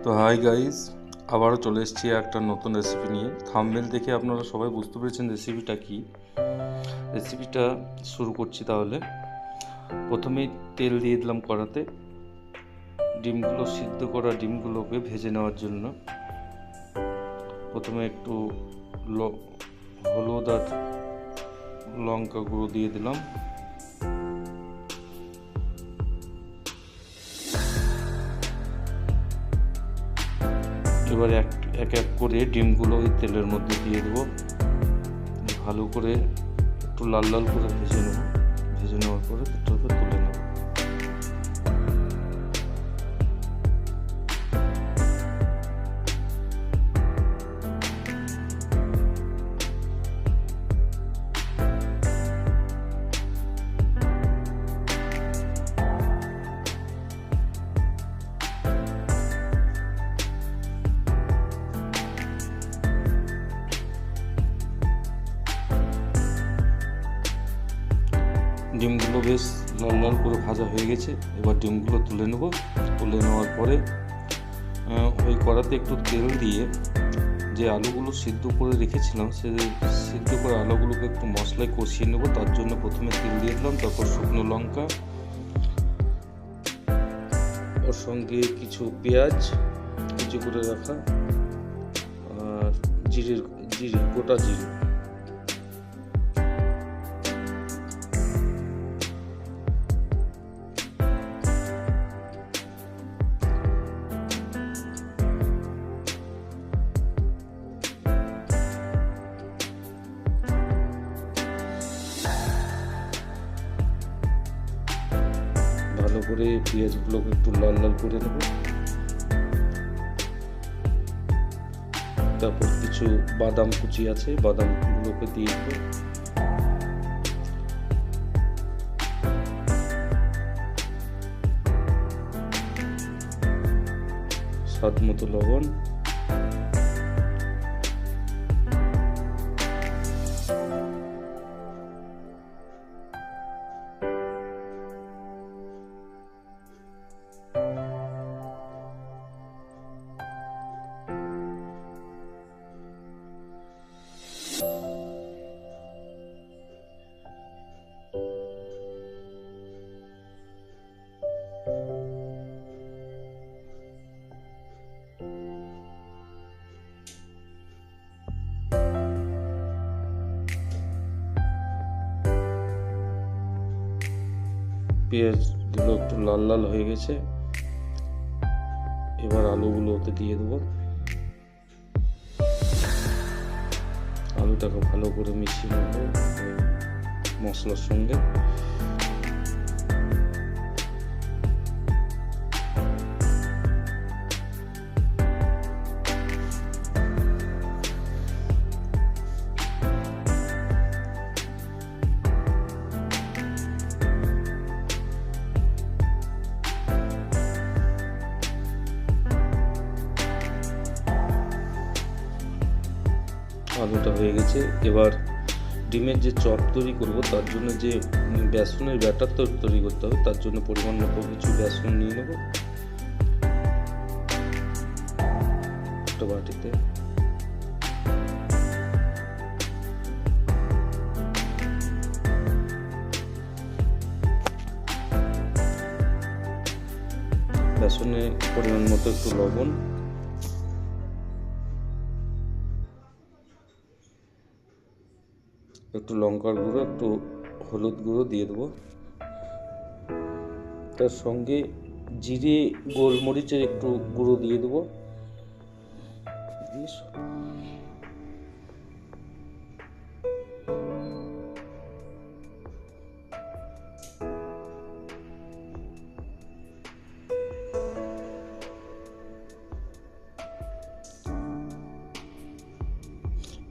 তো hi guys, আবারও চলে এসেছি একটা নতুন রেসিপি নিয়ে। থাম্বনেল দেখে আপনারা সবাই বুঝতে পেরেছেন রেসিপিটা কি। রেসিপিটা শুরু করছি তাহলে। প্রথমেই তেল দিয়ে দিলাম কড়াতে। ডিমগুলো সিদ্ধ করা ডিমগুলোকে ভেজে নেওয়ার জন্য প্রথমে একটু হলুদ আর লঙ্কা গুঁড়ো দিয়ে দিলাম। এবার এক এক করে ডিমগুলো ওই তেলের মধ্যে দিয়ে দেবো। ভালো করে একটু লাল লাল করে ভেজে নেওয়ার পরে এটাকে তুলে নেব। ডিমগুলো বেশ লাল লাল করে ভাজা হয়ে গেছে। এবার ডিমগুলো তুলে নেওয়ার পরে ওই কড়াতে একটু তেল দিয়ে যে আলুগুলো সিদ্ধ করে রেখেছিলাম সে সিদ্ধ করে আলুগুলোকে একটু মশলায় কষিয়ে নেব। তার জন্য প্রথমে তেল দিয়ে দিলাম, তারপর শুকনো লঙ্কা, ওর সঙ্গে কিছু পেঁয়াজ কুচি করে রাখা, আর গোটা জিরে। ভালো করে পেঁয়াজগুলোকে একটু লাল লাল করে নেব। তারপর কিছু বাদাম কুচি আছে, বাদামগুলোকে দিয়ে দেব। স্বাদ মতো লবণ, পেঁয়াজগুলো একটু লাল লাল হয়ে গেছে। এবার আলুগুলো ওতে দিয়ে দেবো। আলুটাকে ভালো করে মিশিয়ে নেব মশলার সঙ্গে। আলুটা হয়ে গেছে। এবার ডিমের যে চপ তৈরি করব তার জন্য যে বেসনের ব্যাটার তৈরি করতে হবে, তার জন্য পরিমাণ মতো কিছু বেসন নিয়ে নেব একটা বাটিতে। বেসনে পরিমাণ মতো একটু লবণ, একটু লঙ্কার গুঁড়ো, একটু হলুদ গুঁড়ো দিয়ে দেবো। তার সঙ্গে জিরে গোলমরিচের একটু গুঁড়ো দিয়ে দেবো।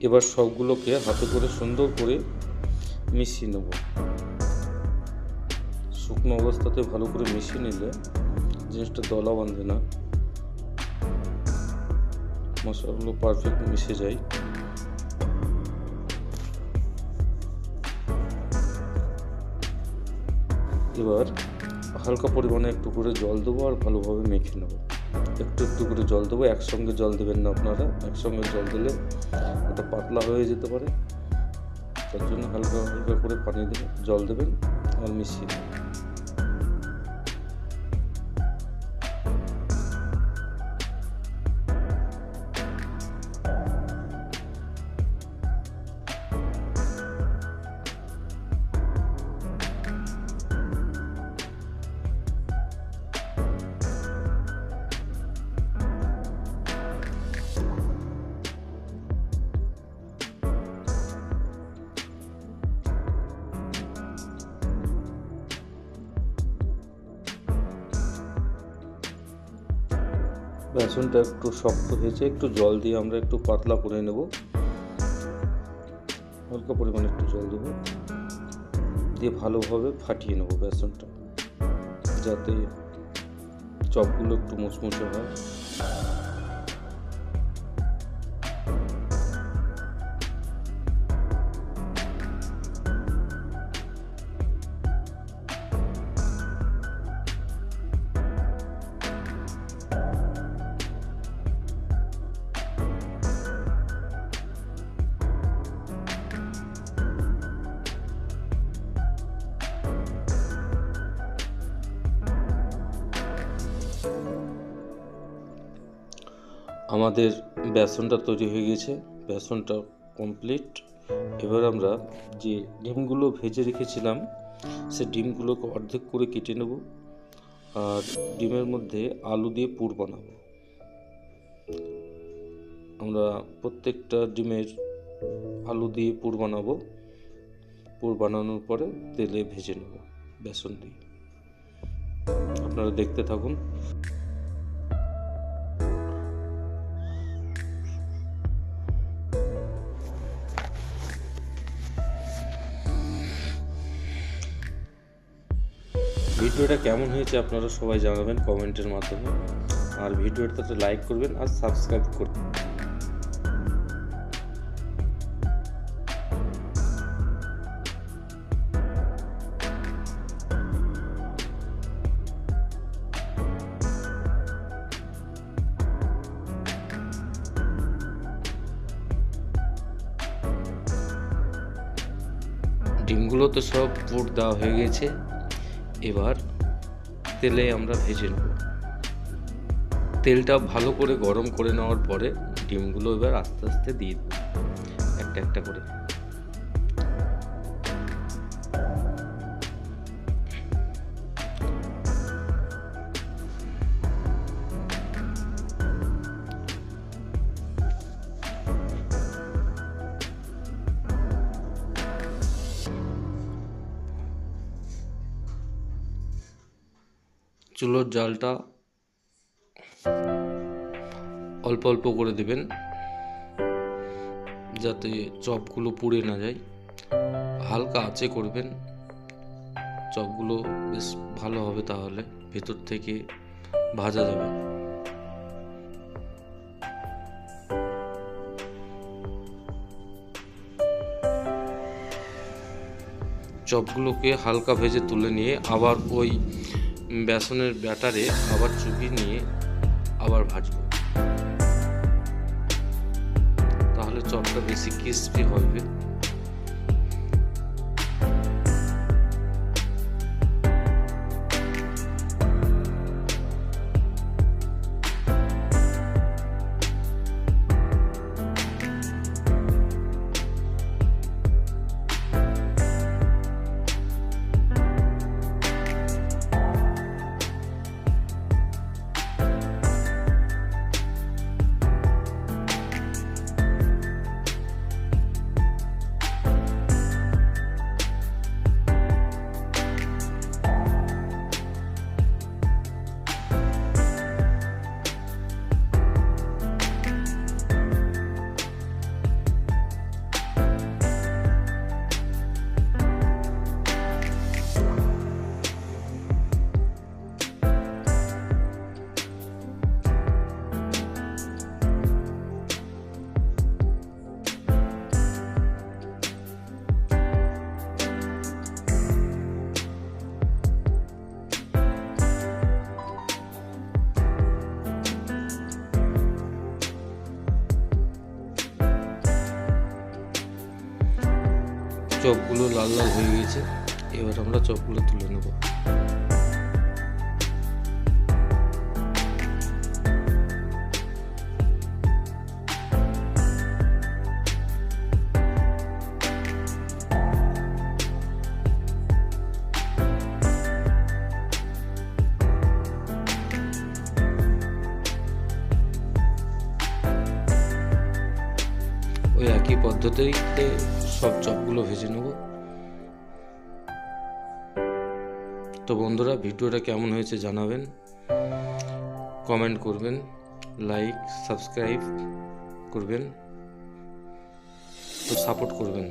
এবার সবগুলোকে হাতে করে সুন্দর করে মিশিয়ে নেব। শুকনো অবস্থাতে ভালো করে মিশিয়ে নিলে জিনিসটা দলা বাঁধে না, মশলাগুলো পারফেক্ট মিশে যায়। এবার হালকা পরিমাণে একটু করে জল দেবো আর ভালোভাবে মেখে নেব। একটু একটু করে জল দেবো, একসঙ্গে জল দেবেন না আপনারা। একসঙ্গে জল দিলে ওটা পাতলা হয়ে যেতে পারে, তার জন্য হালকা হালকা করে পানি দেবেন, জল দেবেন আর মিশিয়ে দেবেন। বেসনটা একটু শক্ত হয়েছে, একটু জল দিয়ে আমরা একটু পাতলা করে নেব। হালকা পরিমাণে একটু জল দেবো, দিয়ে ভালোভাবে ফাটিয়ে নেব বেসনটা, যাতে চপগুলো একটু মুচমুচে হয়। আমাদের বেসনটা তৈরি হয়ে গেছে, বেসনটা কমপ্লিট। এবার আমরা যে ডিমগুলো ভেজে রেখেছিলাম সে ডিমগুলোকে অর্ধেক করে কেটে নেব, আর ডিমের মধ্যে আলু দিয়ে পুর বানাবো। আমরা প্রত্যেকটা ডিমের আলু দিয়ে পুর বানাবো। পুর বানানোর পরে তেলে ভেজে নেব বেসন দিয়ে। আপনারা দেখতে থাকুন। ভিডিওটা কেমন হয়েছে আপনারা সবাই জানাবেন কমেন্টের মাধ্যমে, আর ভিডিওটাতে লাইক করবেন আর সাবস্ক্রাইব করবেন। ডিমগুলোতে সব পুর দেওয়া হয়ে গেছে, এবার তেলে আমরা ভেজে নেব। তেলটা ভালো করে গরম করে নেওয়ার পরে ডিমগুলো এবার আস্তে আস্তে দিয়ে দেব একটা একটা করে। চুলোর জালটা অল্প অল্প করে দেবেন, যাতে চপগুলো পুড়ে না যায়। হালকা আঁচে করবেন, চপগুলো বেশ ভালো হবে, তাহলে ভেতর থেকে ভাজা যাবে। চপগুলোকে হালকা ভেজে তুলে নিয়ে আবার ওই বেসনের ব্যাটারে আবার চুপিয়ে নিয়ে আবার ভাজবো, তাহলে চপটা বেশি ক্রিস্পি হবে। চপগুলো লাল লাল হয়ে গেছে, এবার আমরা চপগুলো তুলে নেব। ওই একই পদ্ধতিতে সব চপগুলো ভেজে নেব। তো বন্ধুরা, ভিডিওটা কেমন হয়েছে জানাবেন, কমেন্ট করবেন, লাইক সাবস্ক্রাইব করবেন, তো সাপোর্ট করবেন।